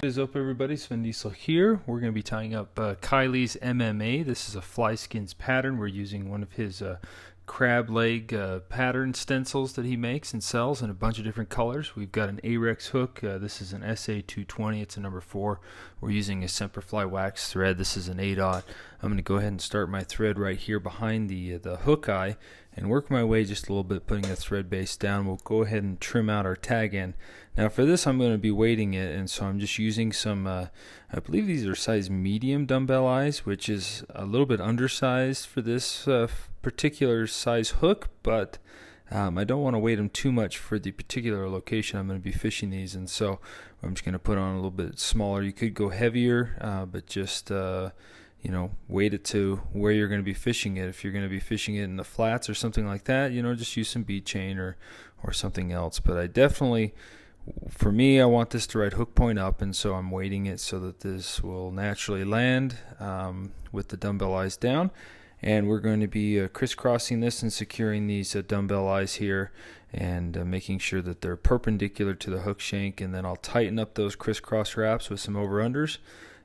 is up, everybody? Stencil here. We're going to be tying up Kileys MMA. This is a fly Skinz pattern. We're using one of his crab leg pattern stencils that he makes and sells in a bunch of different colors. We've got an Arex hook. This is an SA220. It's a number 4. We're using a Semperfli wax thread. This is an 8/0. I'm going to go ahead and start my thread right here behind the hook eye and work my way just a little bit, putting a thread base down. We'll go ahead and trim out our tag end. Now for this, I'm going to be weighting it, and so I'm just using some, I believe these are size medium dumbbell eyes, which is a little bit undersized for this particular size hook, but I don't want to weight them too much for the particular location I'm going to be fishing these, and so I'm just going to put on a little bit smaller. You could go heavier, but just weight it to where you're going to be fishing it. If you're going to be fishing it in the flats or something like that, just use some bead chain or something else. But I definitely, for me, I want this to ride hook point up, and so I'm weighting it so that this will naturally land with the dumbbell eyes down. And we're going to be crisscrossing this and securing these dumbbell eyes here and making sure that they're perpendicular to the hook shank, and then I'll tighten up those crisscross wraps with some over-unders.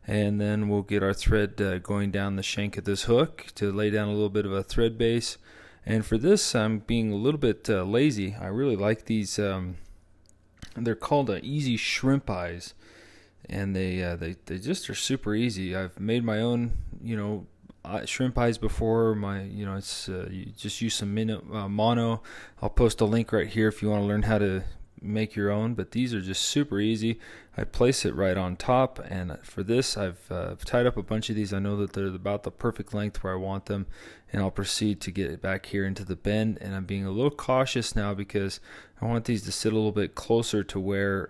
And then we'll get our thread going down the shank of this hook to lay down a little bit of a thread base. And for this, I'm being a little bit lazy. I really like these. They're called Easy Shrimp Eyes, and they just are super easy. I've made my own, shrimp eyes before. It's you just use some mono. I'll post a link right here if you want to learn how to make your own, but these are just super easy. I place it right on top, and for this I've tied up a bunch of these. I know that they're about the perfect length where I want them, and I'll proceed to get it back here into the bend. And I'm being a little cautious now because I want these to sit a little bit closer to where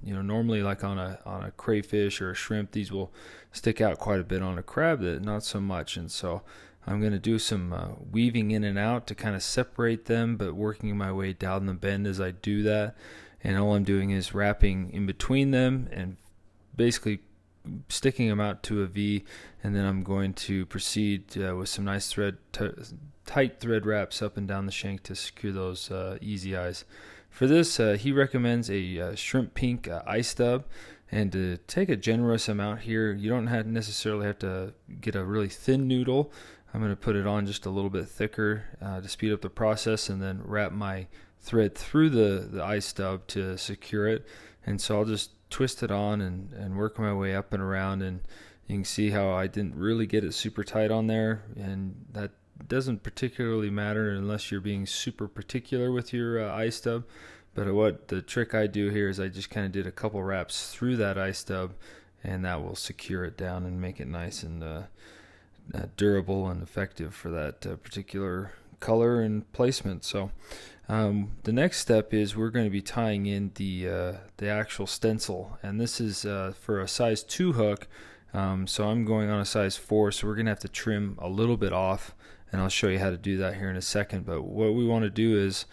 normally, like on a crayfish or a shrimp, these will stick out quite a bit. On a crab, that not so much. And so I'm going to do some weaving in and out to kind of separate them, but working my way down the bend as I do that. And all I'm doing is wrapping in between them and basically sticking them out to a V. And then I'm going to proceed with some nice tight thread wraps up and down the shank to secure those easy eyes. For this, he recommends a shrimp pink eye stub. And to take a generous amount here, you don't necessarily have to get a really thin noodle. I'm going to put it on just a little bit thicker to speed up the process, and then wrap my thread through the eye stub to secure it. And so I'll just twist it on and work my way up and around, and you can see how I didn't really get it super tight on there, and that doesn't particularly matter unless you're being super particular with your eye stub. But what the trick I do here is I just kind of did a couple wraps through that eye stub, and that will secure it down and make it nice and durable and effective for that particular color and placement. So the next step is we're going to be tying in the actual stencil, and this is for a size 2 hook. So I'm going on a size 4, so we're going to have to trim a little bit off, and I'll show you how to do that here in a second. But what we want to do is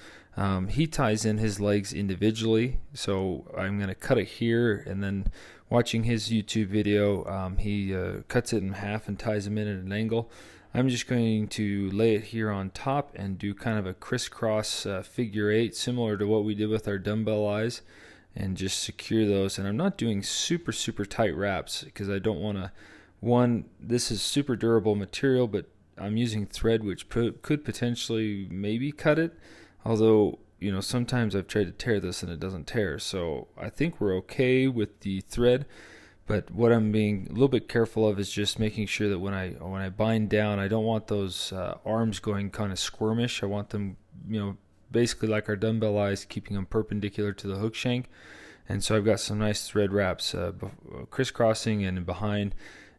he ties in his legs individually, so I'm going to cut it here, and then watching his YouTube video, he cuts it in half and ties them in at an angle. I'm just going to lay it here on top and do kind of a crisscross figure 8, similar to what we did with our dumbbell eyes, and just secure those. And I'm not doing super tight wraps because I don't want to, this is super durable material, but I'm using thread which could potentially maybe cut it. Although, sometimes I've tried to tear this and it doesn't tear. So I think we're okay with the thread. But what I'm being a little bit careful of is just making sure that when I bind down, I don't want those arms going kind of squirmish. I want them, basically like our dumbbell eyes, keeping them perpendicular to the hook shank. And so I've got some nice thread wraps crisscrossing and behind.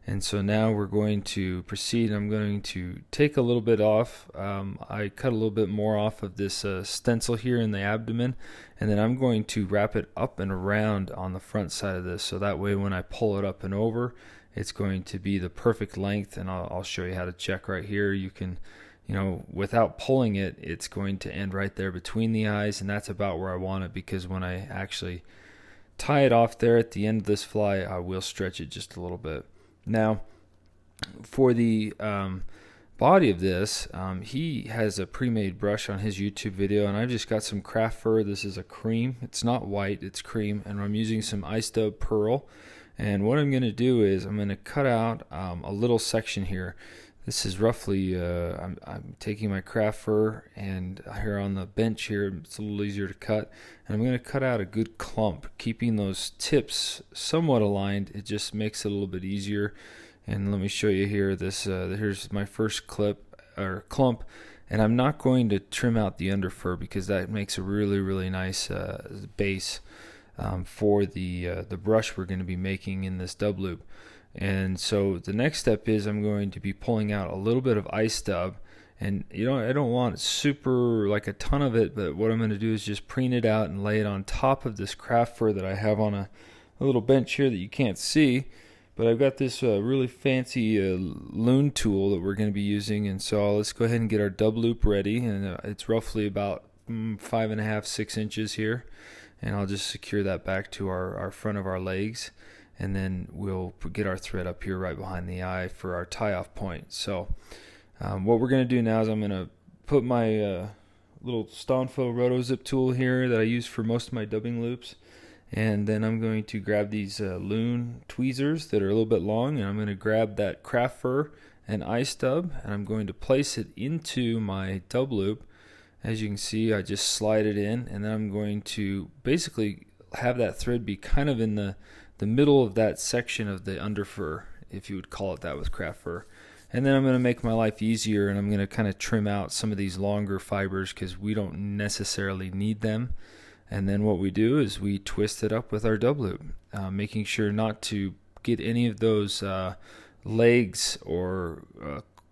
And so now we're going to proceed. I'm going to take a little bit off. I cut a little bit more off of this stencil here in the abdomen, and then I'm going to wrap it up and around on the front side of this, so that way when I pull it up and over, it's going to be the perfect length. And I'll show you how to check right here. You can, without pulling it, it's going to end right there between the eyes, and that's about where I want it, because when I actually tie it off there at the end of this fly, I will stretch it just a little bit. Now, for the body of this, he has a pre-made brush on his YouTube video, and I've just got some craft fur. This is a cream. It's not white, it's cream, and I'm using some eye stub pearl. And what I'm going to do is I'm going to cut out a little section here. This is roughly, I'm taking my craft fur, and here on the bench here, it's a little easier to cut. And I'm going to cut out a good clump, keeping those tips somewhat aligned. It just makes it a little bit easier. And let me show you here. Here's my first clump. And I'm not going to trim out the under fur because that makes a really, really nice base for the brush we're going to be making in this dub loop. And so the next step is I'm going to be pulling out a little bit of ice dub, and I don't want super like a ton of it, but what I'm going to do is just preen it out and lay it on top of this craft fur that I have on a little bench here that you can't see. But I've got this really fancy loom tool that we're going to be using, and so let's go ahead and get our dub loop ready. And it's roughly about 5.5, 6 inches here, and I'll just secure that back to our front of our legs. And then we'll get our thread up here right behind the eye for our tie-off point. So what we're going to do now is I'm going to put my little Stonfo Roto Zip tool here that I use for most of my dubbing loops. And then I'm going to grab these loom tweezers that are a little bit long, and I'm going to grab that craft fur and ice dub, and I'm going to place it into my dub loop. As you can see, I just slide it in, and then I'm going to basically have that thread be kind of in the middle of that section of the under fur, if you would call it that with craft fur. And then I'm going to make my life easier, and I'm going to kind of trim out some of these longer fibers because we don't necessarily need them. And then what we do is we twist it up with our dub loop, making sure not to get any of those legs or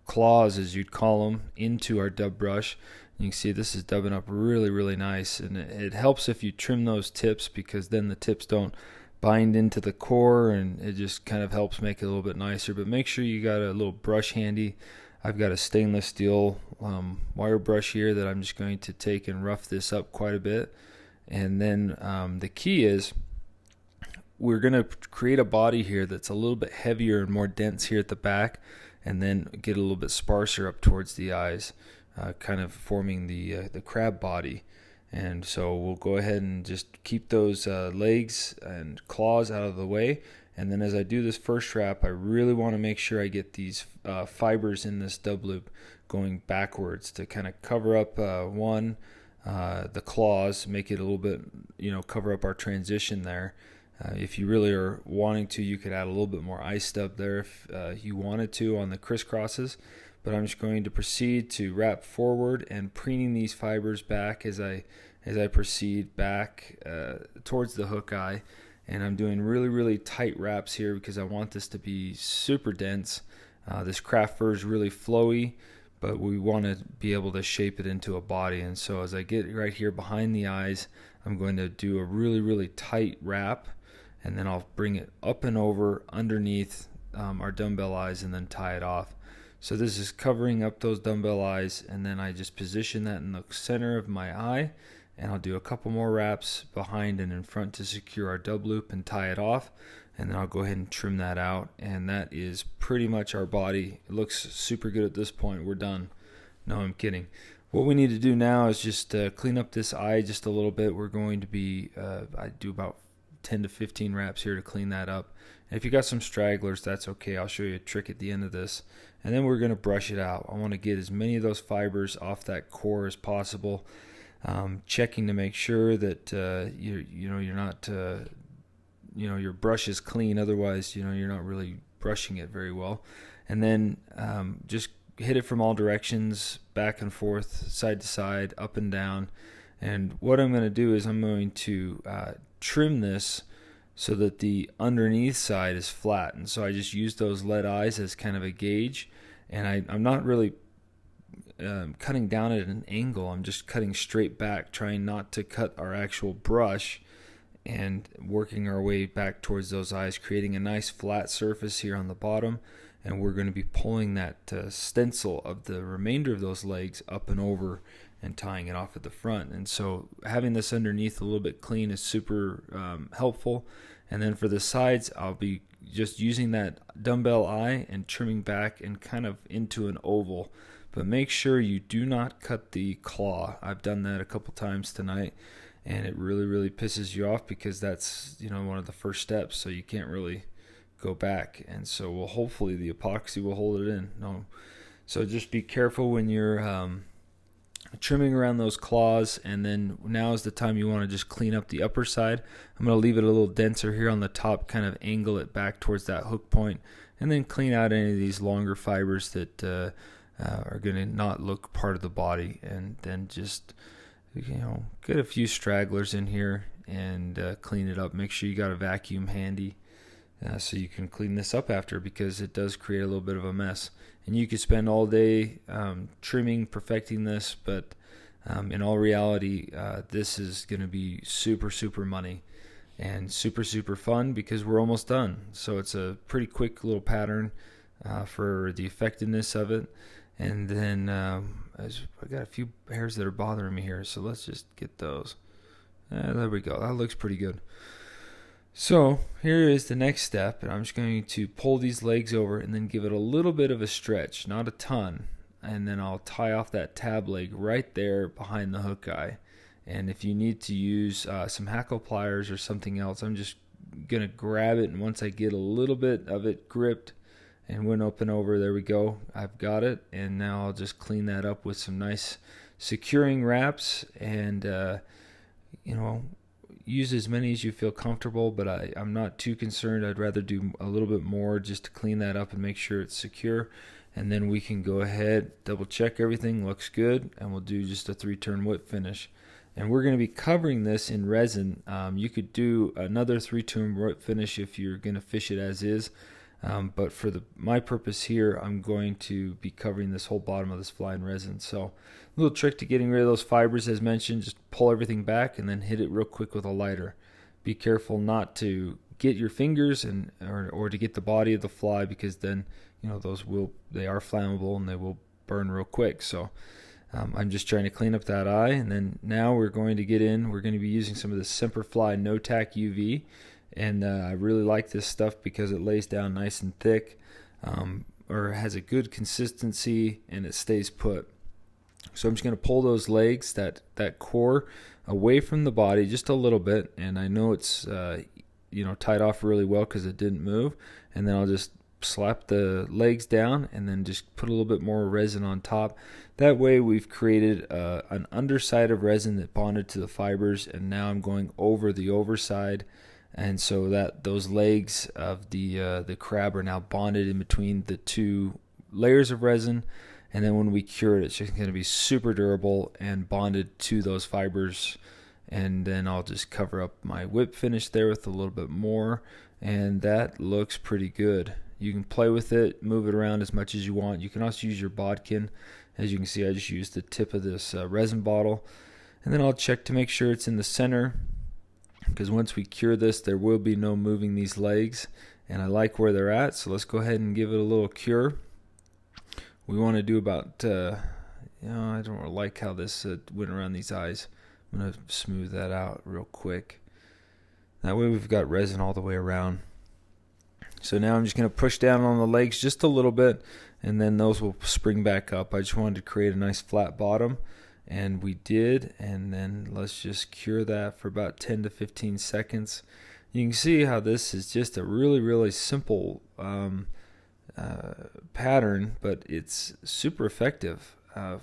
claws, as you'd call them, into our dub brush. You can see this is dubbing up really, really nice, and it helps if you trim those tips because then the tips don't bind into the core, and it just kind of helps make it a little bit nicer. But make sure you got a little brush handy. I've got a stainless steel wire brush here that I'm just going to take and rough this up quite a bit. And then the key is we're going to create a body here that's a little bit heavier and more dense here at the back, and then get a little bit sparser up towards the eyes, kind of forming the crab body. And so we'll go ahead and just keep those legs and claws out of the way. And then as I do this first wrap, I really want to make sure I get these fibers in this dub loop going backwards to kind of cover up the claws, make it a little bit, cover up our transition there. If you really are wanting to, you could add a little bit more ice dub there if you wanted to on the crisscrosses. But I'm just going to proceed to wrap forward and preening these fibers back as I proceed back towards the hook eye. And I'm doing really, really tight wraps here because I want this to be super dense. This craft fur is really flowy, but we want to be able to shape it into a body. And so as I get right here behind the eyes, I'm going to do a really, really tight wrap, and then I'll bring it up and over underneath our dumbbell eyes and then tie it off. So this is covering up those dumbbell eyes, and then I just position that in the center of my eye, and I'll do a couple more wraps behind and in front to secure our dub loop and tie it off, and then I'll go ahead and trim that out, and that is pretty much our body. It looks super good at this point. We're done. No, I'm kidding. What we need to do now is just clean up this eye just a little bit. We're going to be, I do about 10 to 15 wraps here to clean that up. And if you got some stragglers, that's okay. I'll show you a trick at the end of this. And then we're going to brush it out. I want to get as many of those fibers off that core as possible. Checking to make sure that you're not your brush is clean. Otherwise, you're not really brushing it very well. And then just hit it from all directions, back and forth, side to side, up and down. And what I'm going to do is I'm going to trim this so that the underneath side is flat. And so I just use those lead eyes as kind of a gauge. And I'm not really cutting down at an angle. I'm just cutting straight back, trying not to cut our actual brush, and working our way back towards those eyes, creating a nice flat surface here on the bottom. And we're going to be pulling that stencil of the remainder of those legs up and over and tying it off at the front. And so having this underneath a little bit clean is super helpful. And then for the sides, I'll be just using that dumbbell eye and trimming back and kind of into an oval. But make sure you do not cut the claw. I've done that a couple times tonight, and it really, really pisses you off because that's one of the first steps. So you can't really go back. And so hopefully the epoxy will hold it in. No, so just be careful when you're trimming around those claws. And then now is the time you want to just clean up the upper side. I'm going to leave it a little denser here on the top, kind of angle it back towards that hook point, and then clean out any of these longer fibers that are going to not look part of the body. And then just, get a few stragglers in here and clean it up. Make sure you got a vacuum handy so you can clean this up after, because it does create a little bit of a mess. And you could spend all day trimming, perfecting this, but in all reality, this is going to be super, super money and super, super fun, because we're almost done. So it's a pretty quick little pattern for the effectiveness of it. And then I got a few hairs that are bothering me here, so let's just get those. There we go. That looks pretty good. So here is the next step, and I'm just going to pull these legs over and then give it a little bit of a stretch, not a ton, and then I'll tie off that tab leg right there behind the hook eye. And if you need to use some hackle pliers or something else, I'm just going to grab it, and once I get a little bit of it gripped and went up and over, there we go, I've got it. And now I'll just clean that up with some nice securing wraps, and use as many as you feel comfortable, but I'm not too concerned. I'd rather do a little bit more just to clean that up and make sure it's secure. And then we can go ahead, double check everything looks good, and we'll do just a 3-turn whip finish. And we're going to be covering this in resin. You could do another 3-turn whip finish if you're going to fish it as is. But for my purpose here, I'm going to be covering this whole bottom of this fly in resin. So a little trick to getting rid of those fibers, as mentioned, just pull everything back and then hit it real quick with a lighter. Be careful not to get your fingers or to get the body of the fly, because then they are flammable and they will burn real quick. So I'm just trying to clean up that eye. And then now we're going to be using some of the Semperfli No Tack UV. And I really like this stuff because it lays down nice and thick, or has a good consistency, and it stays put. So I'm just going to pull those legs, that core, away from the body just a little bit. And I know it's tied off really well because it didn't move. And then I'll just slap the legs down and then just put a little bit more resin on top. That way we've created an underside of resin that bonded to the fibers, and now I'm going over the overside. And so that those legs of the crab are now bonded in between the two layers of resin. And then when we cure it, it's just going to be super durable and bonded to those fibers. And then I'll just cover up my whip finish there with a little bit more. And that looks pretty good. You can play with it, move it around as much as you want. You can also use your bodkin. As you can see, I just used the tip of this resin bottle. And then I'll check to make sure it's in the center, because once we cure this, there will be no moving these legs, and I like where they're at. So let's go ahead and give it a little cure. We want to do about I don't like how this went around these eyes. I'm going to smooth that out real quick. That way we've got resin all the way around. So now I'm just going to push down on the legs just a little bit, and then those will spring back up. I just wanted to create a nice flat bottom. And we did, and then let's just cure that for about 10 to 15 seconds. You can see how this is just a really, really simple pattern, but it's super effective. I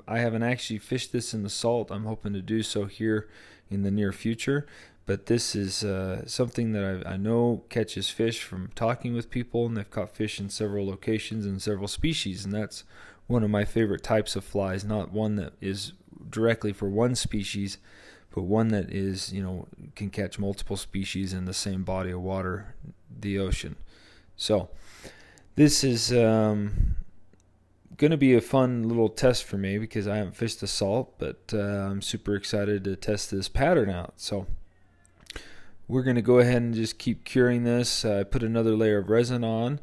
haven't actually fished this in the salt. I'm hoping to do so here in the near future. But this is something that I know catches fish from talking with people, and they've caught fish in several locations and several species, and that's one of my favorite types of flies. Not one that is directly for one species, but one that is, can catch multiple species in the same body of water, the ocean. So this is going to be a fun little test for me because I haven't fished the salt, but I'm super excited to test this pattern out. So we're going to go ahead and just keep curing this. I put another layer of resin on,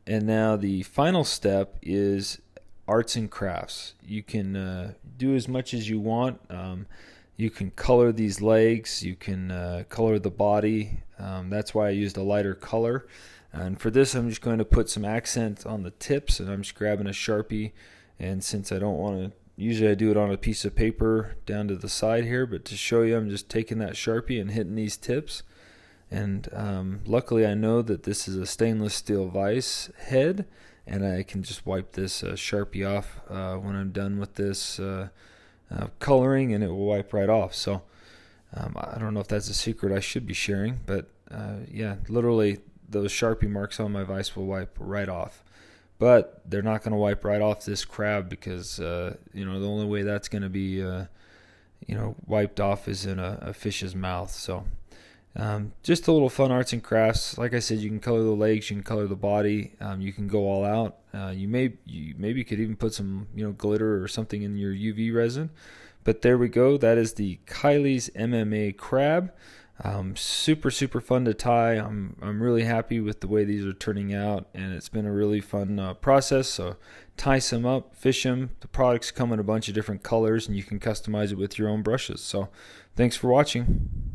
and now the final step is arts and crafts. You can do as much as you want. You can color these legs. You can color the body. That's why I used a lighter color. And for this, I'm just going to put some accent on the tips, and I'm just grabbing a Sharpie. And since I don't want to, usually I do it on a piece of paper down to the side here, but to show you, I'm just taking that Sharpie and hitting these tips. And luckily I know that this is a stainless steel vise head, and I can just wipe this Sharpie off when I'm done with this coloring, and it will wipe right off. So I don't know if that's a secret I should be sharing, but yeah, literally those Sharpie marks on my vise will wipe right off. But they're not going to wipe right off this crab, because the only way that's going to be wiped off is in a fish's mouth. So just a little fun arts and crafts. Like I said, you can color the legs, you can color the body, you can go all out. You maybe could even put some glitter or something in your UV resin. But there we go. That is the Kileys MMA crab. Super fun to tie. I'm really happy with the way these are turning out, and it's been a really fun process. So tie some up, fish them. The products come in a bunch of different colors, and you can customize it with your own brushes. So thanks for watching.